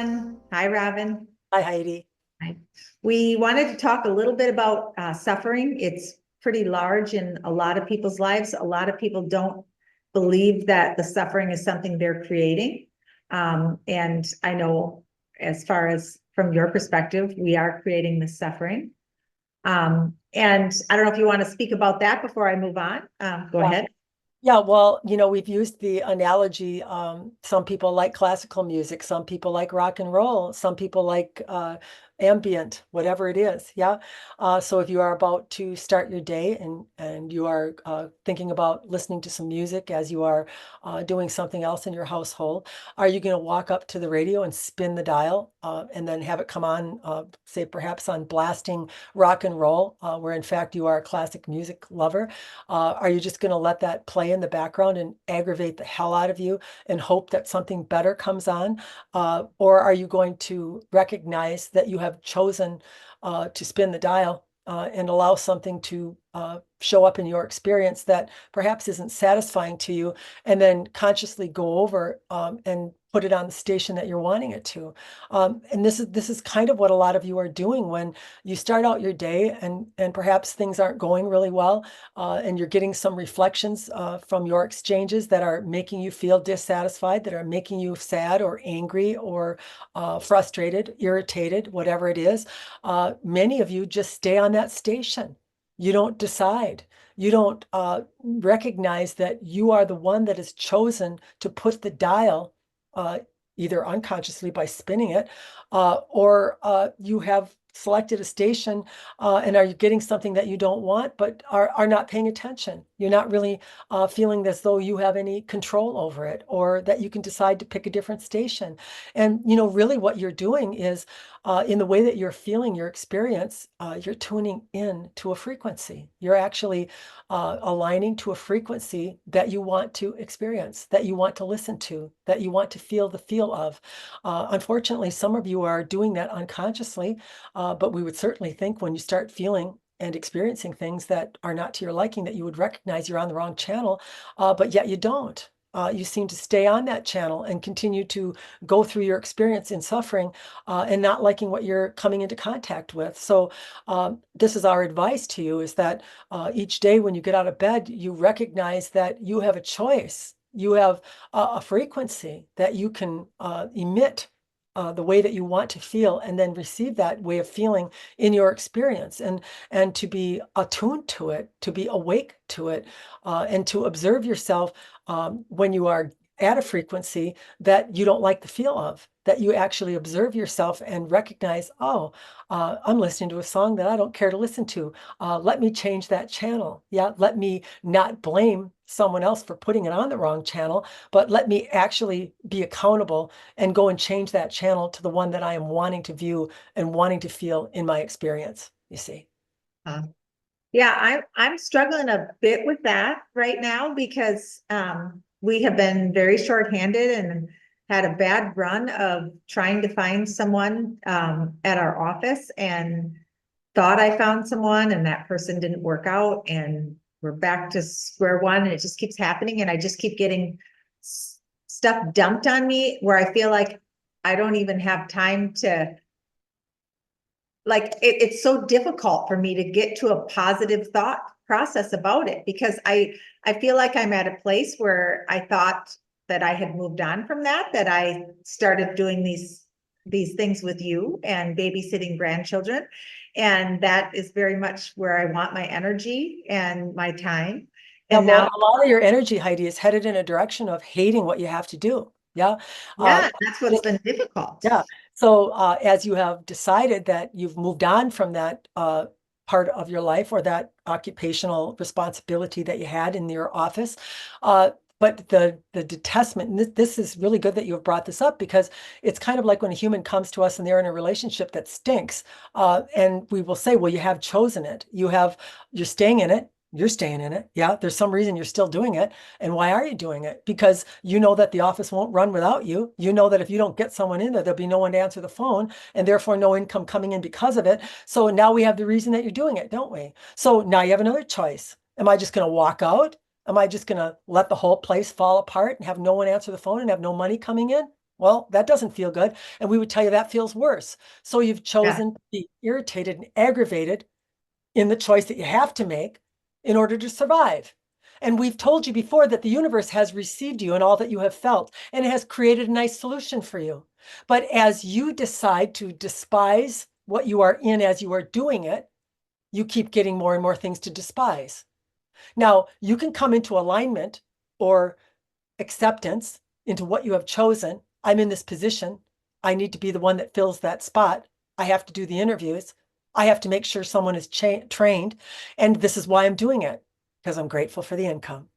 everyone. Hi, Robin. Hi, Heidi. Hi. We wanted to talk a little bit about suffering. It's pretty large in a lot of people's lives. A lot of people don't believe that the suffering is something they're creating. And I know, as far as from your perspective, we are creating the suffering. And I don't know if you want to speak about that before I move on. Go Yeah. ahead. Yeah, well, we've used the analogy. Some people like classical music, some people like rock and roll, some people like ambient, whatever it is. Yeah. So if you are about to start your day and you are thinking about listening to some music as you are doing something else in your household, are you going to walk up to the radio and spin the dial and then have it come on, say perhaps on blasting rock and roll, where in fact you are a classic music lover? Are you just going to let that play in the background and aggravate the hell out of you and hope that something better comes on? Or are you going to recognize that you have chosen to spin the dial and allow something to show up in your experience that perhaps isn't satisfying to you, and then consciously go over and put it on the station that you're wanting it to? And this is kind of what a lot of you are doing when you start out your day and perhaps things aren't going really well, and you're getting some reflections from your exchanges that are making you feel dissatisfied, that are making you sad or angry or frustrated, irritated, whatever it is. Many of you just stay on that station. You don't decide. You don't recognize that you are the one that has chosen to put the dial, uh, either unconsciously by spinning it, or you have selected a station and are you getting something that you don't want, but are not paying attention. You're not really feeling as though you have any control over it, or that you can decide to pick a different station. And, really what you're doing is, in the way that you're feeling your experience, you're tuning in to a frequency. You're actually aligning to a frequency that you want to experience, that you want to listen to, that you want to feel the feel of. Unfortunately, some of you are doing that unconsciously, but we would certainly think when you start feeling and experiencing things that are not to your liking, that you would recognize you're on the wrong channel, but yet you don't. You seem to stay on that channel and continue to go through your experience in suffering and not liking what you're coming into contact with. So this is our advice to you, is that each day when you get out of bed, you recognize that you have a choice. You have a frequency that you can emit the way that you want to feel, and then receive that way of feeling in your experience, and to be attuned to it, to be awake to it, and to observe yourself when you are at a frequency that you don't like the feel of, that you actually observe yourself and recognize, oh, I'm listening to a song that I don't care to listen to. Let me change that channel. Yeah, let me not blame someone else for putting it on the wrong channel, but let me actually be accountable and go and change that channel to the one that I am wanting to view and wanting to feel in my experience, you see. Uh, Yeah, I'm struggling a bit with that right now because we have been very shorthanded and had a bad run of trying to find someone at our office, and thought I found someone and that person didn't work out, and we're back to square one, and it just keeps happening, and I just keep getting stuff dumped on me where I feel like I don't even have time to, like, it's so difficult for me to get to a positive thought process about it, because I feel like I'm at a place where I thought that I had moved on from that I started doing these things with you and babysitting grandchildren, and that is very much where I want my energy and my time. Yeah, And well, now, a lot of your energy, Heidi, is headed in a direction of hating what you have to do. Yeah. Uh, yeah, that's what's been difficult. Yeah. So as you have decided that you've moved on from that part of your life, or that occupational responsibility that you had in your office, uh, but the detachment, and this is really good that you have brought this up, because it's kind of like when a human comes to us and they're in a relationship that stinks, and we will say, well, you have chosen it. You're staying in it. You're staying in it. Yeah, there's some reason you're still doing it. And why are you doing it? Because you know that the office won't run without you. You know that if you don't get someone in there, there'll be no one to answer the phone, and therefore no income coming in because of it. So now we have the reason that you're doing it, don't we? So now you have another choice. Am I just going to walk out? Am I just going to let the whole place fall apart and have no one answer the phone and have no money coming in? Well, that doesn't feel good. And we would tell you that feels worse. So you've Yeah, chosen to be irritated and aggravated in the choice that you have to make in order to survive. And we've told you before that the universe has received you and all that you have felt, and it has created a nice solution for you. But as you decide to despise what you are in as you are doing it, you keep getting more and more things to despise. Now, you can come into alignment or acceptance into what you have chosen. I'm in this position. I need to be the one that fills that spot. I have to do the interviews. I have to make sure someone is trained. And this is why I'm doing it, because I'm grateful for the income.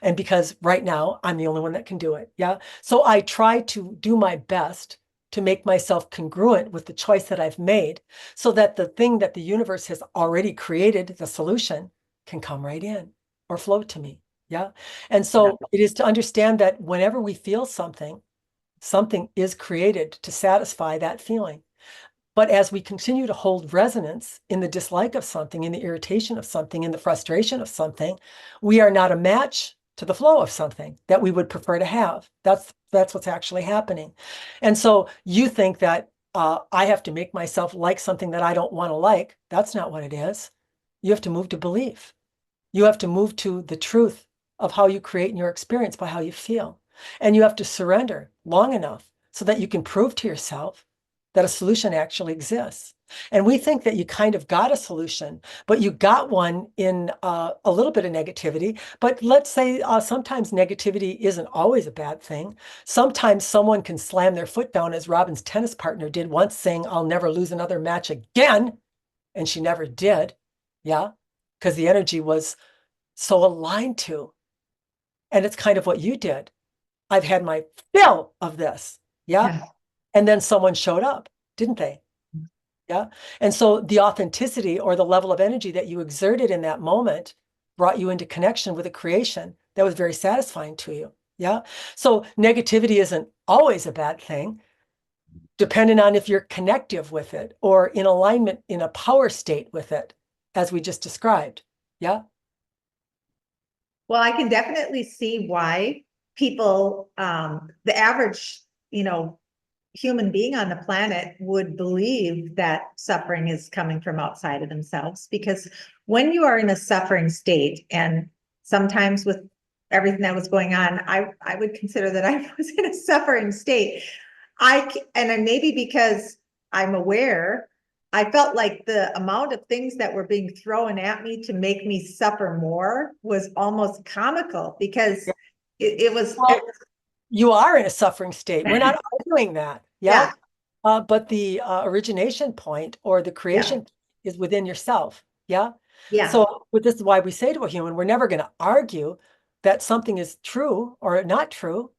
And because right now I'm the only one that can do it. Yeah. So I try to do my best to make myself congruent with the choice that I've made so that the thing that the universe has already created, the solution, can come right in or flow to me. Yeah. And yeah, so it is to understand that whenever we feel something, something is created to satisfy that feeling. But as we continue to hold resonance in the dislike of something, in the irritation of something, in the frustration of something, we are not a match to the flow of something that we would prefer to have. That's what's actually happening. And so you think that I have to make myself like something that I don't want to like. That's not what it is. You have to move to belief. You have to move to the truth of how you create in your experience by how you feel. And you have to surrender long enough so that you can prove to yourself that a solution actually exists. And we think that you kind of got a solution, but you got one in a little bit of negativity. But let's say sometimes negativity isn't always a bad thing. Sometimes someone can slam their foot down, as Robin's tennis partner did once, saying, I'll never lose another match again. And she never did. Yeah. Because the energy was so aligned to. And it's kind of what you did. I've had my fill of this. Yeah. yeah, And then someone showed up, didn't they? Yeah. And so the authenticity or the level of energy that you exerted in that moment brought you into connection with a creation that was very satisfying to you. Yeah. So negativity isn't always a bad thing, depending on if you're connective with it or in alignment in a power state with it, as we just described. Yeah. well, I can definitely see why people, the average, human being on the planet would believe that suffering is coming from outside of themselves. Because when you are in a suffering state, and sometimes with everything that was going on, I would consider that I was in a suffering state. And then maybe because I'm aware, I felt like the amount of things that were being thrown at me to make me suffer more was almost comical, because Yeah. it was, Well, you are in a suffering state. We're not arguing that. Yeah. yeah, But the origination point or the yeah, creation is within yourself. Yeah. yeah, So this is why we say to a human, we're never going to argue that something is true or not true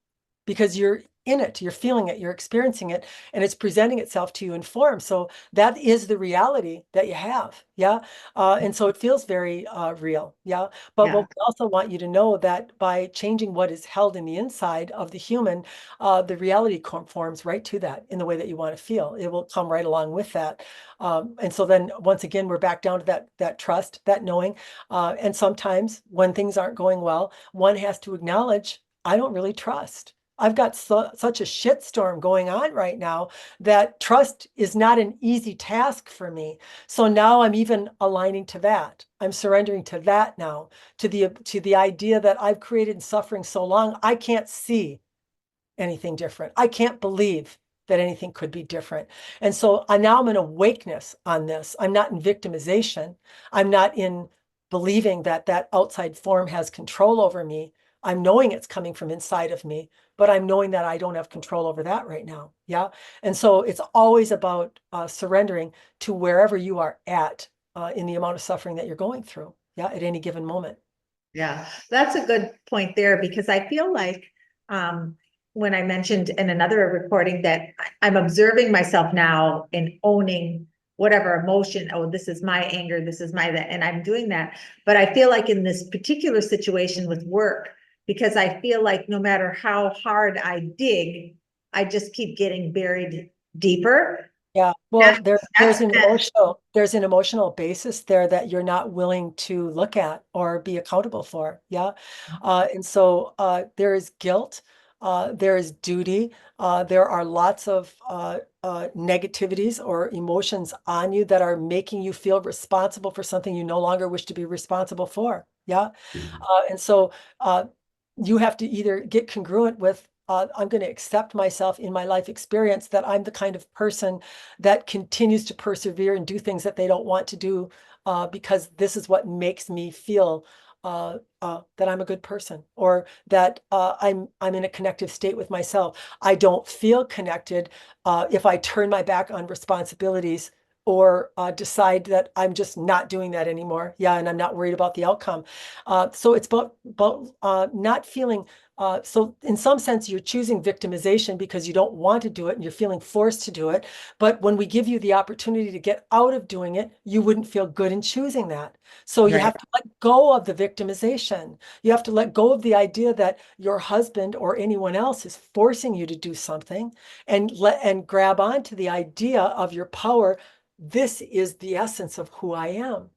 because you're in it, you're feeling it, you're experiencing it, and it's presenting itself to you in form. So that is the reality that you have. Yeah. And so it feels very real. Yeah. But what yeah, we also want you to know that by changing what is held in the inside of the human, the reality conforms right to that in the way that you want to feel. It will come right along with that. And so then once again, we're back down to that trust, that knowing. And sometimes when things aren't going well, one has to acknowledge, I don't really trust. I've got such a shitstorm going on right now that trust is not an easy task for me. So now I'm even aligning to that. I'm surrendering to that now, to the idea that I've created suffering so long, I can't see anything different. I can't believe that anything could be different. And so now I'm in awakeness on this. I'm not in victimization. I'm not in believing that that outside form has control over me. I'm knowing it's coming from inside of me, but I'm knowing that I don't have control over that right now. Yeah. And so it's always about surrendering to wherever you are at in the amount of suffering that you're going through. Yeah. At any given moment. yeah. That's a good point there, because I feel like, um, when I mentioned in another recording that I'm observing myself now and owning whatever emotion, oh, this is my anger, this is my that, and I'm doing that. But I feel like in this particular situation with work, because I feel like no matter how hard I dig, I just keep getting buried deeper. Yeah, well, That's there's that's an emotional basis there that you're not willing to look at or be accountable for. Yeah. And so there is guilt there is duty. There are lots of negativities or emotions on you that are making you feel responsible for something you no longer wish to be responsible for. Yeah. And so you have to either get congruent with, I'm going to accept myself in my life experience that I'm the kind of person that continues to persevere and do things that they don't want to do because this is what makes me feel that I'm a good person, or that I'm in a connective state with myself. I don't feel connected if I turn my back on responsibilities or decide that I'm just not doing that anymore. Yeah, and I'm not worried about the outcome. So it's about not feeling. So in some sense, you're choosing victimization because you don't want to do it and you're feeling forced to do it. But when we give you the opportunity to get out of doing it, you wouldn't feel good in choosing that. So you Right. have to let go of the victimization. You have to let go of the idea that your husband or anyone else is forcing you to do something, and grab onto the idea of your power. This is the essence of who I am.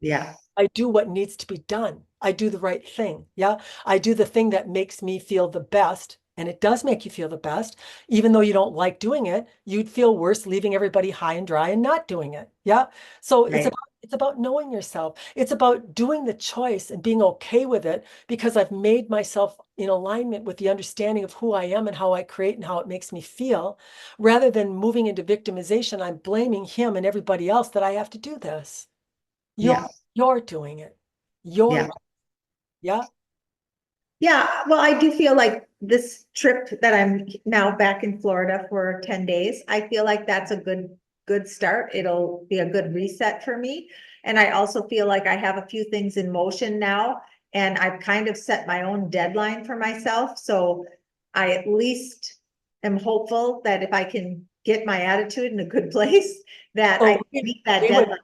Yeah. I do what needs to be done. I do the right thing. Yeah. I do the thing that makes me feel the best. And it does make you feel the best. Even though you don't like doing it, you'd feel worse leaving everybody high and dry and not doing it. Yeah. So Right. it's about knowing yourself. It's about doing the choice and being okay with it because I've made myself in alignment with the understanding of who I am and how I create and how it makes me feel. Rather than moving into victimization, I'm blaming him and everybody else that I have to do this. You're Yeah. you're doing it. You're Yeah. Yeah. Yeah, well, I do feel like this trip that I'm now back in Florida for 10 days, I feel like that's a good start. It'll be a good reset for me. And I also feel like I have a few things in motion now, and I've kind of set my own deadline for myself. So I at least am hopeful that if I can get my attitude in a good place, that I So can meet that we would deadline.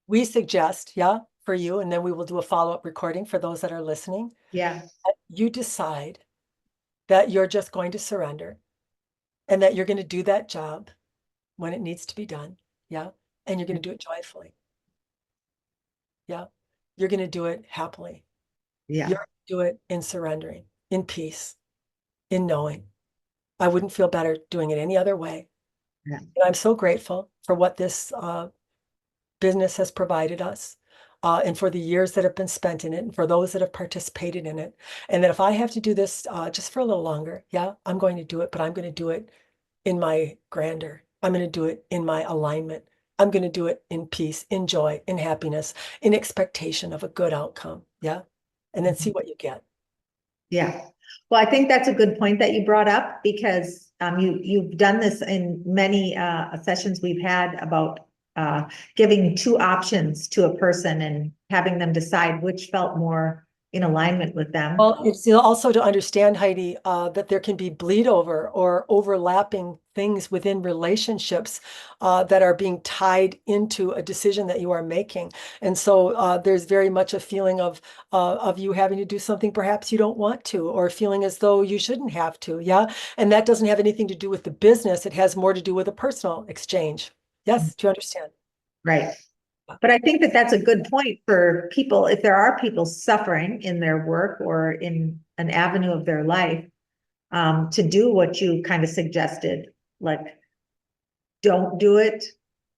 we suggest, yeah, for you, and then we will do a follow-up recording for those that are listening. Yeah, You decide that you're just going to surrender and that you're going to do that job when it needs to be done. Yeah. And you're going to do it joyfully. Yeah. You're going to do it happily. You're yeah, going to do it in surrendering, in peace, in knowing. I wouldn't feel better doing it any other way. yeah, And I'm so grateful for what this business has provided us, and for the years that have been spent in it, and for those that have participated in it. And that if I have to do this just for a little longer, yeah, I'm going to do it, but I'm going to do it in my grandeur. I'm going to do it in my alignment. I'm going to do it in peace, in joy, in happiness, in expectation of a good outcome. Yeah. And then see what you get. yeah. Well, I think that's a good point that you brought up because you've done this in many sessions we've had about giving two options to a person and having them decide which felt more in alignment with them. Well, it's also to understand, Heidi, that there can be bleed over or overlapping things within relationships that are being tied into a decision that you are making. And so there's very much a feeling of you having to do something perhaps you don't want to, or feeling as though you shouldn't have to. Yeah. And that doesn't have anything to do with the business. It has more to do with a personal exchange. Yes. Do you understand? Right. But I think that that's a good point for people, if there are people suffering in their work or in an avenue of their life, to do what you kind of suggested, like don't do it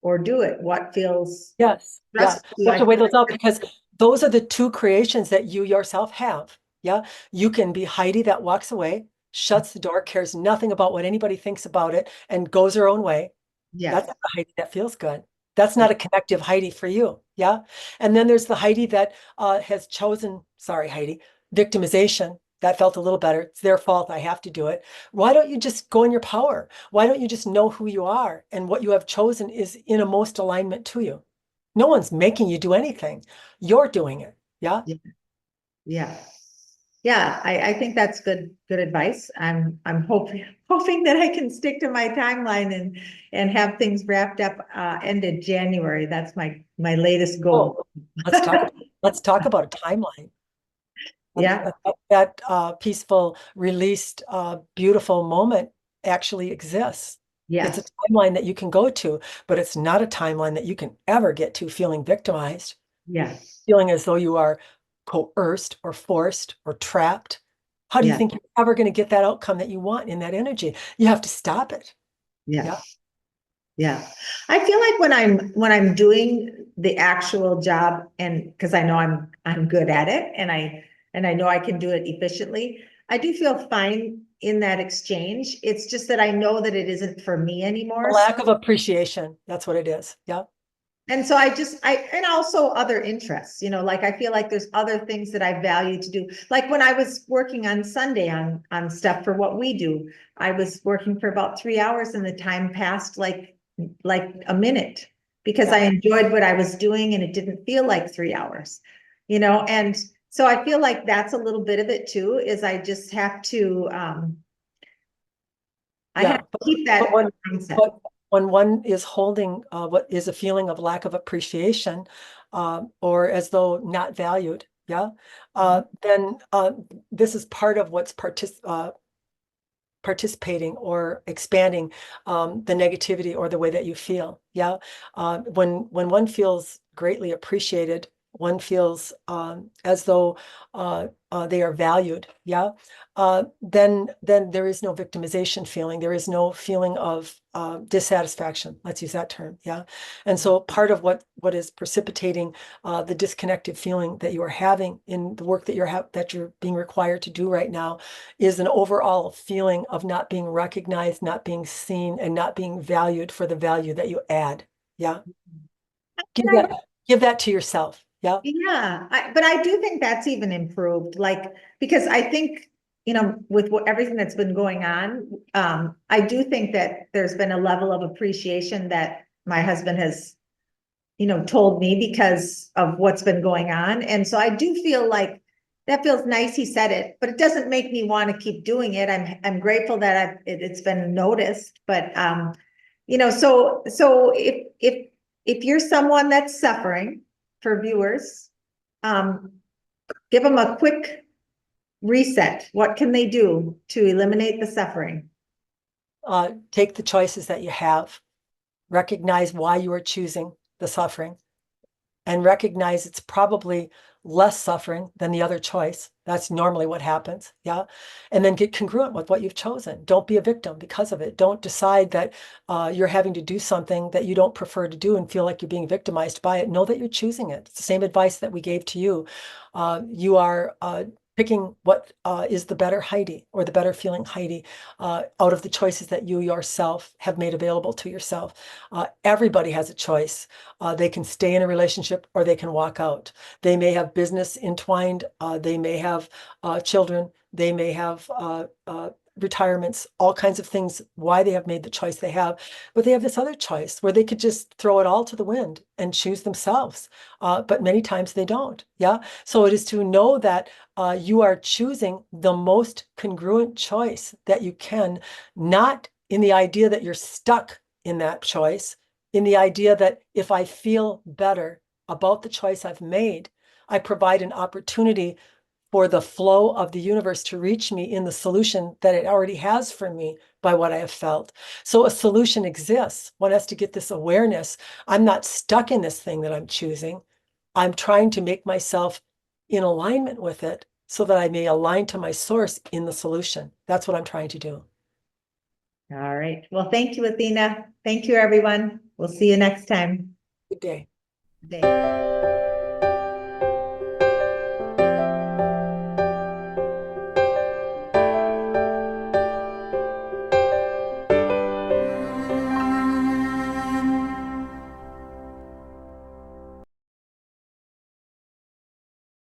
or do it. What feels Yes. Yeah. stressful? You have I to weigh feel those out like, because those are the two creations that you yourself have. Yeah. You can be Heidi that walks away, shuts the door, cares nothing about what anybody thinks about it, and goes her own way. yeah, That's not the Heidi that feels good. That's yeah, not a connective Heidi for you. Yeah. And then there's the Heidi that has chosen, sorry, Heidi, victimization. That felt a little better. It's their fault. I have to do it. Why don't you just go in your power? Why don't you just know who you are and what you have chosen is in a most alignment to you? No one's making you do anything. You're doing it. Yeah. yeah, yeah. Yeah, I think that's good advice. I'm hoping that I can stick to my timeline and have things wrapped up ended January. That's my latest goal. Oh, let's talk about a timeline. Yeah, That peaceful, released, beautiful moment actually exists. It's a yes, timeline that you can go to, but it's not a timeline that you can ever get to feeling victimized, yes, feeling as though you are coerced or forced or trapped. How do you Yeah. think you're ever going to get that outcome that you want in that energy? You have to stop it. Yeah. Yeah. Yeah. I feel like when I'm doing the actual job, and because I know I'm good at it, and I know I can do it efficiently, I do feel fine in that exchange. It's just that I know that it isn't for me A anymore. lack of appreciation. That's what it is. Yeah. And so and also other interests, like I feel like there's other things that I value to do. Like when I was working on Sunday on stuff for what we do, I was working for about 3 hours and the time passed like a minute because I Yeah. enjoyed what I was doing and it didn't feel like 3 hours. And so I feel like that's a little bit of it too, is I just have to I have Yeah. to keep But that when mindset. but when one is holding what is a feeling of lack of appreciation, or as though not valued, yeah, then this is part of what's participating or expanding the negativity or the way that you feel. Yeah. When one feels greatly appreciated, one feels as though they are valued. Yeah. Then there is no victimization feeling. There is no feeling of dissatisfaction. Let's use that term. Yeah. And so part of what is precipitating the disconnected feeling that you are having in the work that you're being required to do right now is an overall feeling of not being recognized, not being seen, and not being valued for the value that you add. Yeah. Give that, give that to yourself. Yeah. Yeah, but I do think that's even improved, like, because I think, with everything that's been going on, I do think that there's been a level of appreciation that my husband has, told me because of what's been going on. And so I do feel like that feels nice. He said it, but it doesn't make me want to keep doing it. I'm grateful that it's been noticed, but, so if you're someone that's suffering, for viewers, um, give them a quick reset. What can they do to eliminate the suffering? Take the choices that you have, recognize why you are choosing the suffering, and recognize it's probably less suffering than the other choice. That's normally what happens. Yeah. And then get congruent with what you've chosen. Don't be a victim because of it. Don't decide that you're having to do something that you don't prefer to do and feel like you're being victimized by it. Know that you're choosing it. It's the same advice that we gave to you. You are picking what is the better Heidi or the better feeling Heidi out of the choices that you yourself have made available to yourself. Everybody has a choice. They can stay in a relationship or they can walk out. They may have business entwined. They may have children. They may have retirements, all kinds of things, why they have made the choice they have. But they have this other choice where they could just throw it all to the wind and choose themselves. But many times they don't. Yeah. So it is to know that you are choosing the most congruent choice that you can, not in the idea that you're stuck in that choice, in the idea that if I feel better about the choice I've made, I provide an opportunity for the flow of the universe to reach me in the solution that it already has for me by what I have felt. So a solution exists. One has to get this awareness. I'm not stuck in this thing that I'm choosing. I'm trying to make myself in alignment with it so that I may align to my source in the solution. That's what I'm trying to do. All right. Well, thank you, Athena. Thank you, everyone. We'll see you next time. Good day. Day.